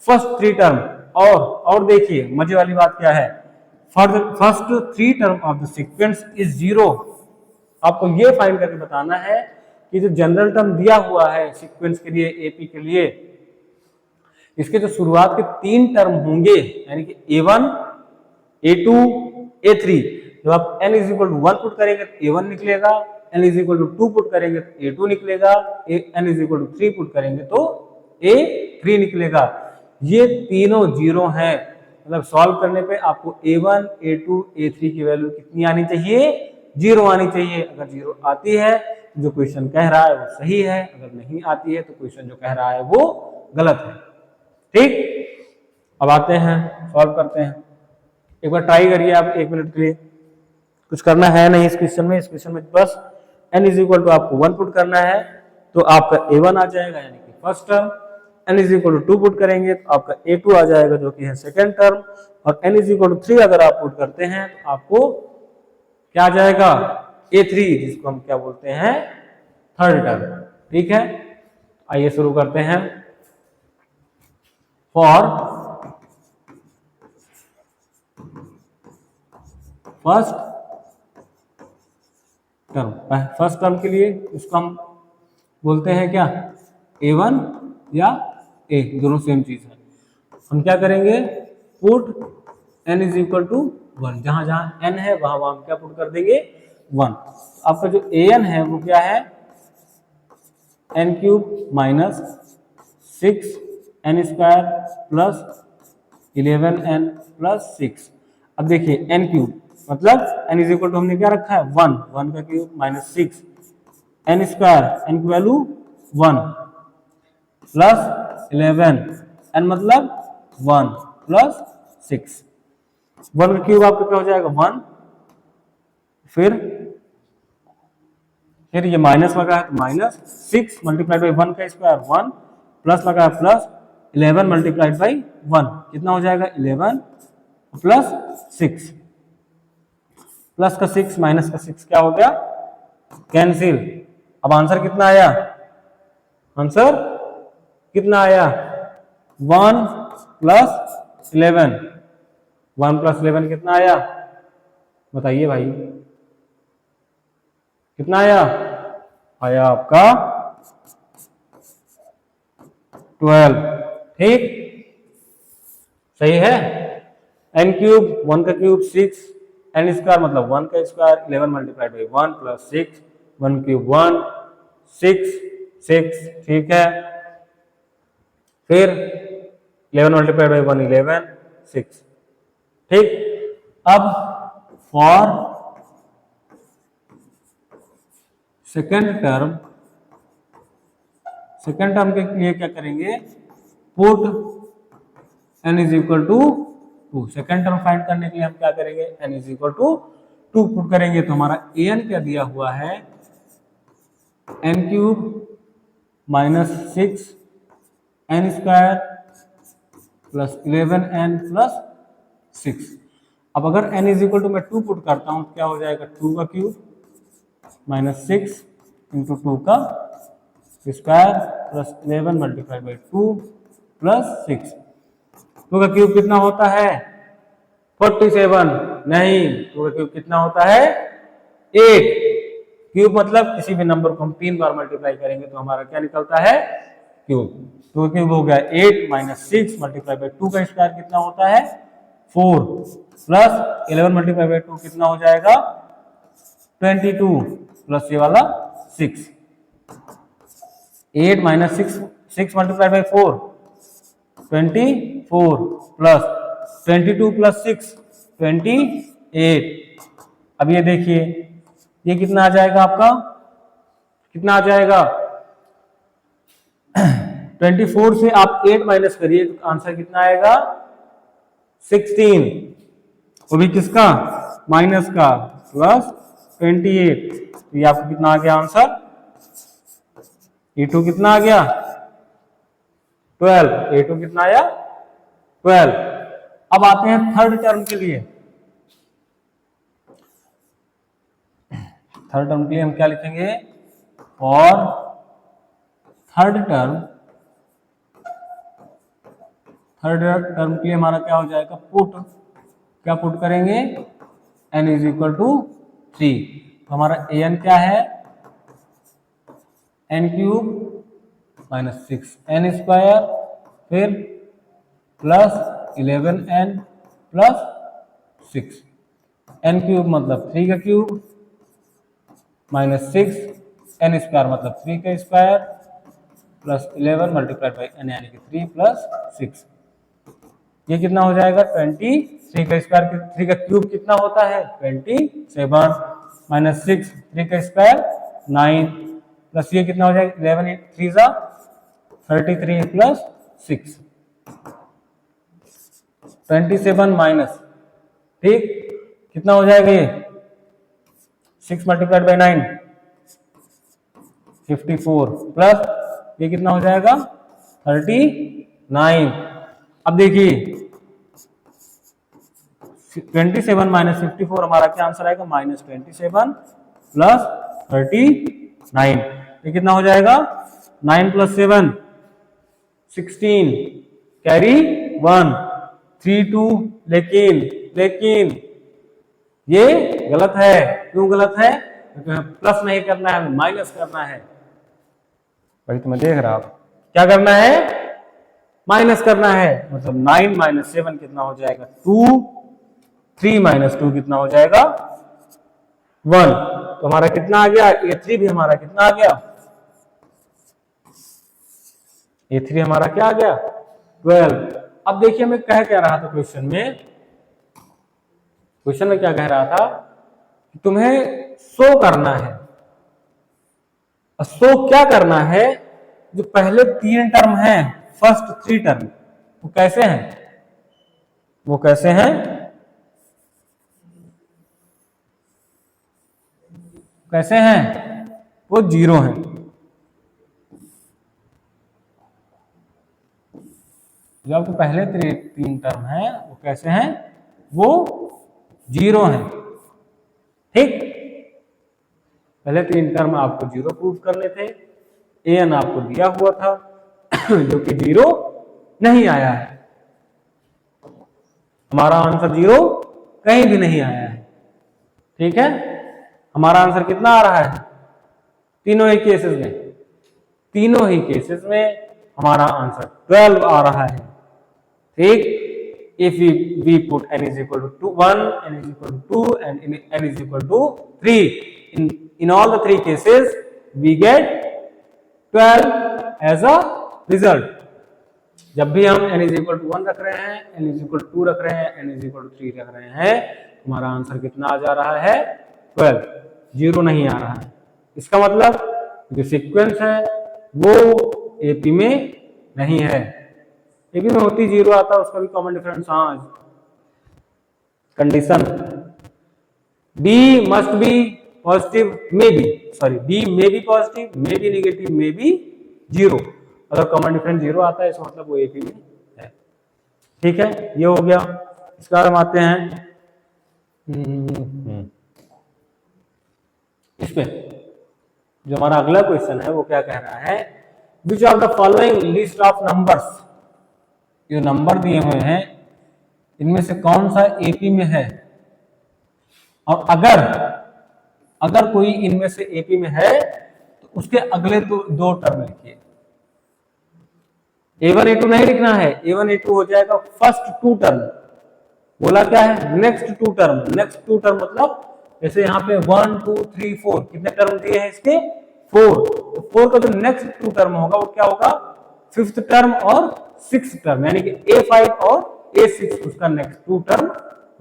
फर्स्ट 3 टर्म। और देखिए मजे वाली बात क्या है, first 3 term of the sequence is 0। आपको ये फाइंड करके बताना है कि जो जनरल टर्म दिया हुआ है सीक्वेंस के लिए, एपी के लिए, इसके जो शुरुआत के 3 टर्म होंगे, यानी कि a1 a2 a3, जब आप n is equal to 1 put करेंगे तो a1 निकलेगा, n is equal to 2 put करेंगे तो a2 निकलेगा, n is equal to 3 put करेंगे तो a3 निकलेगा। ये तीनों 0 हैं, मतलब सॉल्व करने पे आपको a1 a2 a3 की वैल्यू कितनी आनी चाहिए, 0 आनी चाहिए। अगर 0 आती है जो क्वेश्चन कह रहा है वो सही है, अगर नहीं आती है तो क्वेश्चन जो कह रहा है वो गलत है। ठीक, अब आते हैं सॉल्व करते हैं। एक बार ट्राई करिए आप 1 मिनट के लिए, कुछ करना है नहीं इस क्वेश्चन में। इस क्वेश्चन में बस n इज इक्वल टू आपको 1 पुट करना है तो आपका a1 आ जाएगा, यानी कि first term. n is equal to 2 put करेंगे तो आपका a2 आ जाएगा जो कि है सेकेंड टर्म, और n इज इक्वल टू 3 अगर आप पुट करते हैं तो आपको क्या आ जाएगा, a3, जिसको हम क्या बोलते हैं, थर्ड टर्म। ठीक है, आइए शुरू करते हैं। फॉर फर्स्ट टर्म के लिए इसको हम बोलते हैं क्या, a1 या a, दोनों सेम चीज है। हम क्या करेंगे, put n is equal to 1, जहां जहां n है वहां वहां क्या पुट कर देंगे 1। आपका जो an है वो क्या है, n cube minus 6n square plus 11n plus 6। अब देखिए n क्यूब मतलब n इज इक्वल टू हमने क्या रखा है 1 का cube minus 6 n square, n की वैल्यू 1 प्लस 11, n मतलब 1 प्लस 6, 1 का क्यूब आपका क्या हो जाएगा 1, फिर ये माइनस लगा है तो माइनस 6 मल्टीप्लाइड बाई 1 का स्क्वायर 1, प्लस लगा है प्लस 11 मल्टीप्लाइड बाई 1, कितना हो जाएगा 11 प्लस 6 प्लस का 6 माइनस का 6 क्या हो गया, कैंसिल। अब आंसर कितना आया, आंसर कितना आया, 1 प्लस 11। 1 प्लस 11 कितना आया, बताइए भाई, कितना आया, आया आपका 12। ठीक, सही है। n क्यूब, 1 का क्यूब 6, n स्क्वायर मतलब 1 का square, 11 multiplied by 1 plus 6, 1 cube 1, 6 6, ठीक है। फिर 11 मल्टीप्लाइड बाई 1 11, 6, ठीक। अब फॉर सेकेंड टर्म के लिए क्या करेंगे, put n is equal to 2। Second term find करने के लिए हम क्या करेंगे, n is equal to 2 put करेंगे। तो हमारा an क्या दिया हुआ है, n cube minus 6 n square plus 11n plus 6। अब अगर n इज इक्वल टू मैं 2 पुट करता हूं तो क्या हो जाएगा, 2 का क्यूब माइनस 6 इंटू 2 का square plus 11 multiplied by 2 plus 6। 2 का क्यूब कितना होता है, 47। नहीं, 2 का क्यूब कितना होता है, 8। क्यूब मतलब किसी भी नंबर को हम 3 बार मल्टीप्लाई करेंगे तो हमारा क्या निकलता है, क्यूब। 2 का क्यूब हो गया 8 माइनस 6 मल्टीप्लाई बाई 2 का स्क्वायर कितना होता है, 4 प्लस 11 मल्टीप्लाई बाई 2 कितना हो जाएगा, 22 प्लस ये वाला 6। 8 minus 6 multiply by 4 24 plus 22 plus 6 28। अब ये देखिए ये कितना आ जाएगा आपका, कितना आ जाएगा 24 से आप 8 माइनस करिए तो आंसर कितना आएगा 16। वो भी किसका, माइनस का, प्लस 28। तो ये आपको कितना आ गया आंसर, E2 कितना आ गया 12। A2 कितना आया 12। अब आते हैं थर्ड टर्म के लिए। थर्ड टर्म के लिए हम क्या लिखेंगे, और थर्ड टर्म के लिए हमारा क्या हो जाएगा, पुट, क्या पुट करेंगे, n इज इक्वल टू 3। तो हमारा an क्या है, n cube minus 6 n square फिर plus 11n plus 6। n cube मतलब 3 का क्यूब माइनस 6 n स्क्वायर मतलब 3 का square plus 11 multiplied by n यानी कि 3 प्लस 6। ये कितना हो जाएगा 23 का स्क्वायर, 3 का क्यूब कितना होता है 27 माइनस 6 3 का स्क्वायर 9 प्लस ये कितना हो जाएगा 11 3 जा 33 प्लस 6 27 माइनस, ठीक, कितना हो जाएगा ये 6 मल्टीप्लाइड बाई 9 54 प्लस ये कितना हो जाएगा 39। अब देखिए 27 माइनस 54 हमारा क्या आंसर आएगा, माइनस 27 प्लस 39। ये कितना हो जाएगा 9 प्लस 7 16 कैरी 1 3 2। लेकिन ये गलत है। क्यों गलत है, क्योंकि प्लस नहीं करना है, माइनस करना है। भाई तुम्हें देख रहा, क्या करना है, माइनस करना है। मतलब 9 माइनस 7 कितना हो जाएगा 2, 3 माइनस 2 कितना हो जाएगा 1। तो हमारा कितना आ गया, A3 भी हमारा कितना आ गया, A3 हमारा क्या आ गया 12। अब देखिए मैं कह क्या रहा था क्वेश्चन में क्या कह रहा था कि तुम्हें शो करना है। शो क्या करना है, जो पहले 3 टर्म हैं, फर्स्ट 3 टर्म वो कैसे हैं, वो 0 हैं। जो आपके पहले 3 टर्म हैं वो कैसे हैं, वो 0 हैं। ठीक, पहले 3 टर्म आपको 0 प्रूव करने थे, an आपको दिया हुआ था जो कि 0 नहीं आया है, हमारा आंसर 0 कहीं भी नहीं आया है। ठीक है, हमारा आंसर कितना आ रहा है तीनों ही केसेस में, तीनों ही केसेस में हमारा आंसर 12 आ रहा है। ठीक, if we put n is equal to 1, n is equal to 2 and n is equal to 3, in all the 3 cases we get 12 as a result। जब भी हम n is equal to 1 रख रहे हैं, n is equal to 2 रख रहे हैं, n is equal to 3 रख रहे हैं, हमारा आंसर कितना आ जा रहा है 12, 0 नहीं आ रहा है। इसका मतलब जो सीक्वेंस है वो एपी में नहीं है, एपी में होती 0 आता है, उसका भी कॉमन डिफरेंस। हाँ, condition B must be positive, may be, sorry B may be positive, may be negative, may be 0। अगर कॉमन डिफरेंस 0 आता है इसका मतलब वो एपी में है। ठीक है, ये हो गया। इसके बाद हम आते हैं इस पे, जो हमारा अगला क्वेश्चन है वो क्या कह रहा है, which of the following list of numbers, ये नंबर दिए हुए हैं इनमें से कौन सा एपी में है, और अगर कोई इनमें से एपी में है तो उसके अगले दो टर्म लिखिए। A1 A2 नहीं लिखना है, A1 A2 हो जाएगा फर्स्ट 2 टर्म। बोला क्या है नेक्स्ट 2 टर्म, नेक्स्ट 2 टर्म मतलब जैसे यहाँ पे 1 2 3 4 कितने टर्म दिए हैं इसके 4, तो 4 का जो नेक्स्ट 2 टर्म होगा वो क्या होगा 5th टर्म और 6th टर्म, यानी कि A5 और A6 उसका नेक्स्ट 2 टर्म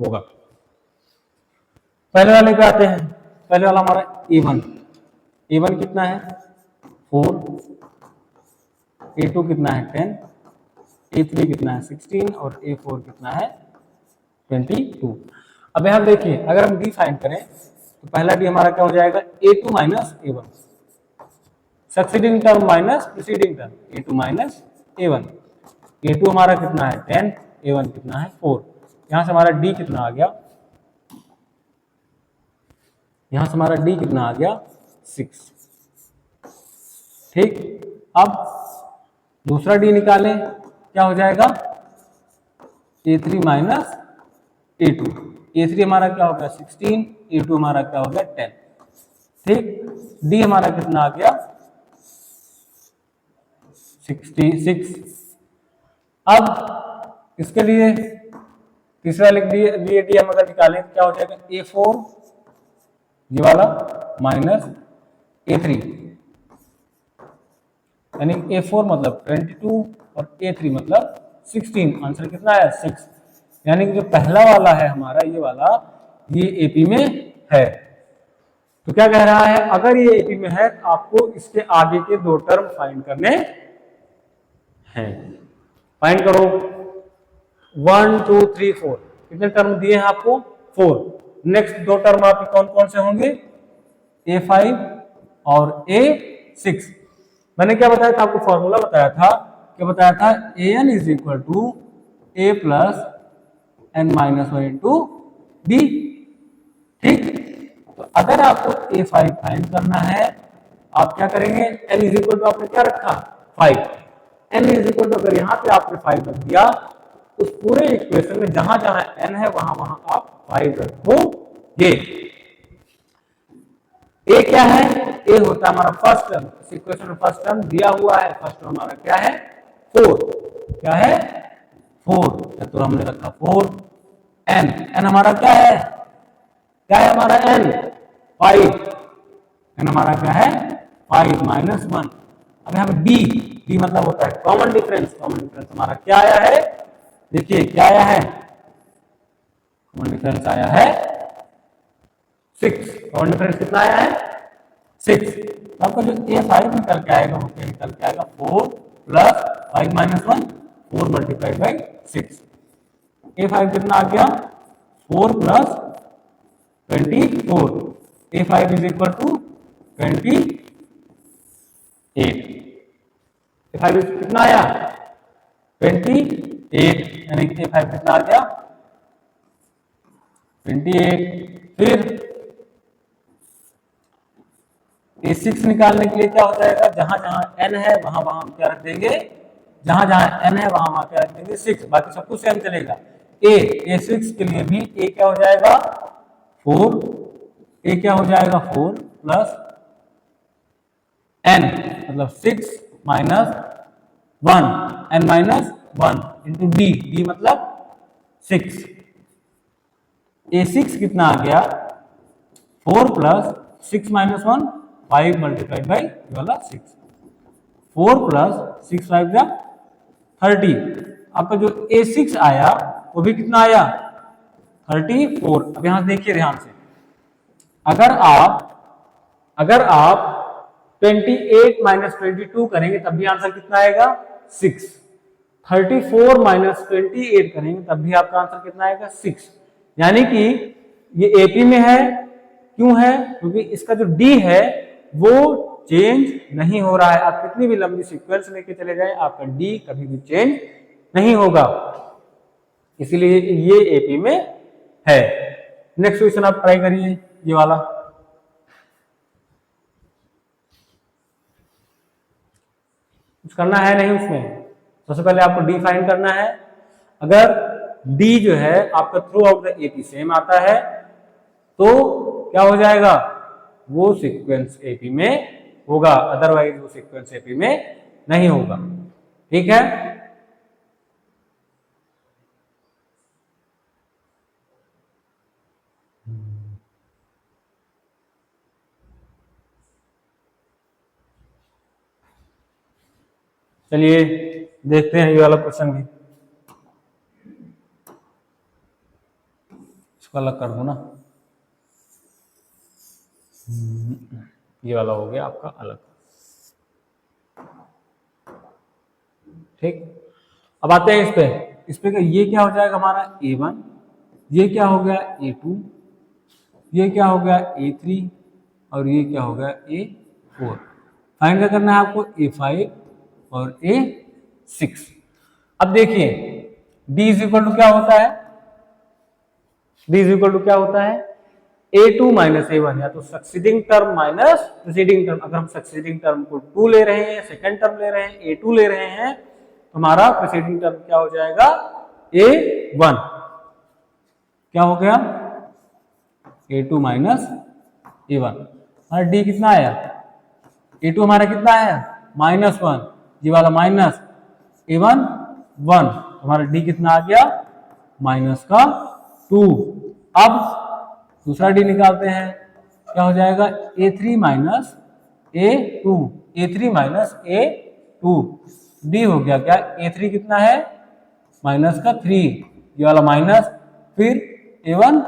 होगा। पहले वाले पे आते हैं, पहले वाला हमारा A1 कितना है 4, A2 कितना है 10, A3 कितना है 16 और A4 कितना है 22। अब यहां देखिए अगर हम डी फाइंड करें तो पहला डी हमारा क्या हो जाएगा A2 minus A1, succeeding term minus preceding term A2 minus A1। A2 हमारा कितना है 10, A1 कितना है 4, यहां से हमारा डी कितना आ गया, यहां से हमारा डी कितना आ गया 6। ठीक, अब दूसरा डी निकालें क्या हो जाएगा A3 माइनस A2, A3 हमारा क्या हो गया 16, A2 हमारा क्या हो गया 10। ठीक, डी हमारा कितना आ गया 66। अब इसके लिए तीसरा लिख दिए डी हम अगर निकालें क्या हो जाएगा A4 ये वाला माइनस A3, यानी A4 मतलब 22 और A3 मतलब 16, आंसर कितना है 6। यानी कि जो पहला वाला है हमारा ये वाला ये एपी में है। तो क्या कह रहा है अगर ये एपी में है तो आपको इसके आगे के 2 टर्म फाइंड करने हैं। फाइंड करो 1 2 3 4 कितने टर्म दिए हैं आपको 4, नेक्स्ट 2 टर्म आपके कौन कौन से होंगे A5 और A6। मैंने क्या बताया था आपको फॉर्मूला बताया था an is equal to a plus n minus 1 into B. ठीक, तो अगर आपको A5 फाइंड करना है आप क्या करेंगे n इज इक्वल टू आपने क्या रखा 5, n इज इक्वल टू अगर यहाँ पे आपने 5 रख दिया उस पूरे इक्वेशन में जहां जहां n है वहां वहां आप 5 रखोगे। a क्या है a होता है हमारा फर्स्ट टर्म, इस इक्वेशन में फर्स्ट टर्म दिया हुआ है, फर्स्ट टर्म हमारा क्या है 4, क्या है 4, तो हमने रखा 4, n हमारा क्या है हमारा n 5, n हमारा क्या है 5 माइनस 1। अब यहाँ पे d मतलब होता है कॉमन डिफरेंस, कॉमन डिफरेंस हमारा क्या आया है देखिए क्या आया है कॉमन डिफरेंस आया है 6, कॉमन डिफरेंस कितना आया है 6। तो आपका जो A5 निकल के आएगा वो क्या निकल के आएगा 4 plus 5 minus 1 4 multiply by 6। A5 कितना आ गया 4 plus 24, A5 is equal to 28। A5 कितना आया 28, यानी कि A5 कितना आ गया 28। फिर A6 निकालने के लिए क्या हो जाएगा, जहां जहां n है वहां वहां हम क्या रख देंगे, जहां जहां n है वहां वहां क्या रख देंगे 6, बाकी सब कुछ सेम चलेगा। A6 के लिए भी A क्या हो जाएगा 4, A क्या हो जाएगा 4 प्लस n मतलब 6 minus 1 n minus 1 into D मतलब 6। A6 कितना आ गया 4 प्लस 6 माइनस 1 5 मल्टीप्लाइड बाई वाला 6, 4 प्लस 6 5 जा 30। आपका जो A6 आया वो भी कितना आया 34। अब यहां देखिए ध्यान से, अगर आप 28 माइनस 22 करेंगे तब भी आंसर कितना आएगा 6, 34 माइनस 28 करेंगे तब भी आपका आंसर कितना आएगा 6। यानी कि ये एपी में है, क्यों है, क्योंकि इसका जो डी है वो चेंज नहीं हो रहा है। आप कितनी भी लंबी सीक्वेंस लेके चले जाएं आपका डी कभी भी चेंज नहीं होगा, इसीलिए ये एपी में है। नेक्स्ट क्वेश्चन आप ट्राई करिए, ये वाला। कुछ करना है नहीं उसमें, सबसे पहले आपको डी फाइंड करना है। अगर डी जो है आपका through out the AP same आता है तो क्या हो जाएगा, वो सीक्वेंस एपी में होगा, अदरवाइज वो सीक्वेंस एपी में नहीं होगा। ठीक है, चलिए देखते हैं ये वाला क्वेश्चन भी। इसको अलग कर दो ना, ये वाला हो गया आपका अलग। ठीक, अब आते हैं इस पे ये क्या हो जाएगा हमारा A1, ये क्या हो गया A2, ये क्या हो गया A3 और ये क्या हो गया A4। फाइंड क्या करना है आपको A5 और A6। अब देखिए D इज इक्वल टू क्या होता है, D इज इक्वल टू क्या होता है A2 माइनस A1, या तो succeeding term minus preceding term. अगर हम सक्सीडिंग टर्म को 2 ले रहे हैं, सेकंड टर्म ले रहे हैं, A2 ले रहे हैं, तो हमारा प्रीसीडिंग टर्म क्या हो जाएगा A1। क्या हो गया A2 माइनस A1। हमारा D कितना आया, A2 हमारा कितना आया -1, ये वाला माइनस A1 1, हमारा D कितना आ गया -2। अब दूसरा D निकालते हैं, क्या हो जाएगा A3 minus A2, A3 minus A2, D हो गया क्या A3 कितना है -3, ये वाला माइनस, फिर A1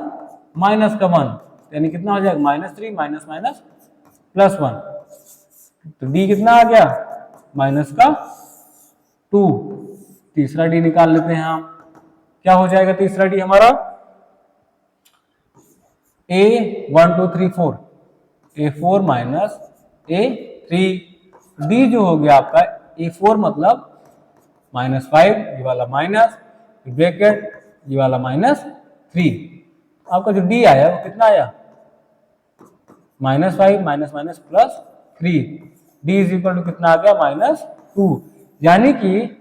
-1, यानी कितना हो जाएगा -3 माइनस माइनस +1, तो D कितना आ गया -2। तीसरा D निकाल लेते हैं हम, क्या हो जाएगा तीसरा D हमारा A1 2 3 4, A4 minus A3, D जो हो गया आपका A4 मतलब -5, ये वाला माइनस, ब्रैकेट ये वाला -3। आपका जो D आया वो कितना आया -5 minus minus +3, D is equal to कितना आ गया -2। यानी कि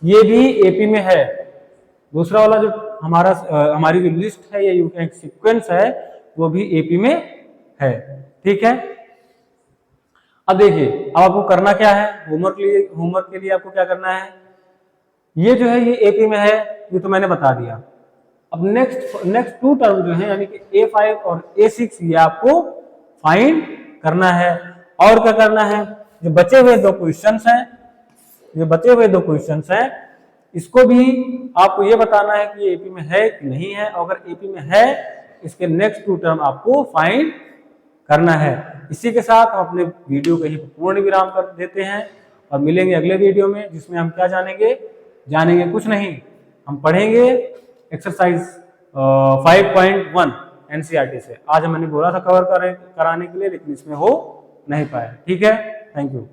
ये भी एपी में है। दूसरा वाला जो हमारी जो लिस्ट है या यू कैन सीक्वेंस है वो भी एपी में है। ठीक है, अब देखिए अब आपको करना क्या है, होमवर्क के लिए आपको क्या करना है, ये जो है ये एपी में है, ये तो मैंने बता दिया। अब नेक्स्ट 2 टर्म जो है यानी कि A5 और A6 ये आपको फाइंड करना है। और क्या करना है, जो बचे हुए 2 क्वेश्चंस हैं, इसको भी आपको ये बताना है कि ये एपी में है कि नहीं है। अगर एपी में है इसके नेक्स्ट 2 टर्म आपको फाइंड करना है। इसी के साथ हम अपने वीडियो को यहीं पूर्ण विराम कर देते हैं और मिलेंगे अगले वीडियो में, जिसमें हम क्या जानेंगे कुछ नहीं, हम पढ़ेंगे एक्सरसाइज 5.1 एनसीईआरटी से। आज मैंने बोला था कवर कराने के लिए, लेकिन इसमें हो नहीं पाया। ठीक है, थैंक यू।